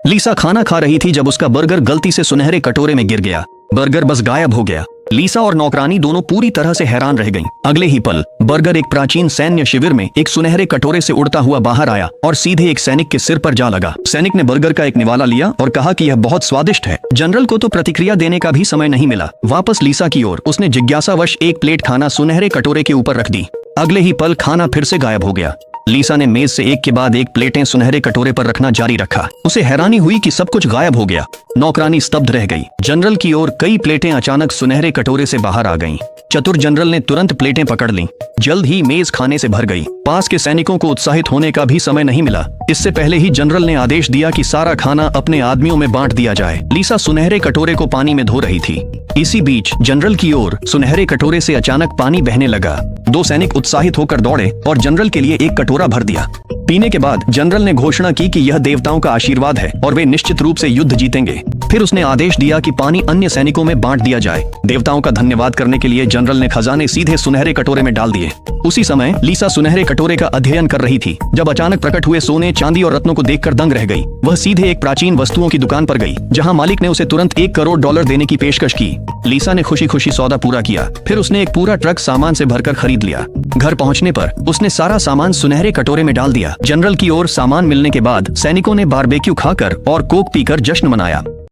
लीसा खाना खा रही थी जब उसका बर्गर गलती से सुनहरे कटोरे में गिर गया। बर्गर बस गायब हो गया। लीसा और नौकरानी दोनों पूरी तरह से हैरान रह गईं। अगले ही पल बर्गर एक प्राचीन सैन्य शिविर में एक सुनहरे कटोरे से उड़ता हुआ बाहर आया और सीधे एक सैनिक के सिर पर जा लगा। सैनिक ने बर्गर का एक निवाला लिया और कहा कि यह बहुत स्वादिष्ट है। जनरल को तो प्रतिक्रिया देने का भी समय नहीं मिला। वापस लीसा की ओर उसने जिज्ञासावश एक प्लेट खाना सुनहरे कटोरे के ऊपर रख दी। अगले ही पल खाना फिर से गायब हो गया। लीसा ने मेज से एक के बाद एक प्लेटें सुनहरे कटोरे पर रखना जारी रखा। उसे हैरानी हुई कि सब कुछ गायब हो गया। नौकरानी स्तब्ध रह गई। जनरल की ओर कई प्लेटें अचानक सुनहरे कटोरे से बाहर आ गईं। चतुर जनरल ने तुरंत प्लेटें पकड़ लीं। जल्द ही मेज खाने से भर गई। पास के सैनिकों को उत्साहित होने का भी समय नहीं मिला। इससे पहले ही जनरल ने आदेश दिया कि सारा खाना अपने आदमियों में बांट दिया जाए। लीसा सुनहरे कटोरे को पानी में धो रही थी। इसी बीच जनरल की ओर सुनहरे कटोरे से अचानक पानी बहने लगा। दो सैनिक उत्साहित होकर दौड़े और जनरल के लिए एक कटोरा भर दिया। पीने के बाद जनरल ने घोषणा की कि यह देवताओं का आशीर्वाद है और वे निश्चित रूप से युद्ध जीतेंगे। फिर उसने आदेश दिया कि पानी अन्य सैनिकों में बांट दिया जाए। देवताओं का धन्यवाद करने के लिए जनरल ने खजाने सीधे सुनहरे कटोरे में डाल दिए। उसी समय लीसा सुनहरे कटोरे का अध्ययन कर रही थी जब अचानक प्रकट हुए सोने, चांदी और रत्नों को देखकर दंग रह गई। वह सीधे एक प्राचीन वस्तुओं की दुकान पर गई जहां मालिक ने उसे तुरंत $1 करोड़ देने की पेशकश की। लीसा ने खुशी खुशी सौदा पूरा किया। फिर उसने एक पूरा ट्रक सामान से भरकर खरीद लिया। घर पहुंचने पर उसने सारा सामान सुनहरे कटोरे में डाल दिया। जनरल की ओर सामान मिलने के बाद सैनिकों ने बारबेक्यू खाकर और कोक पीकर जश्न मनाया।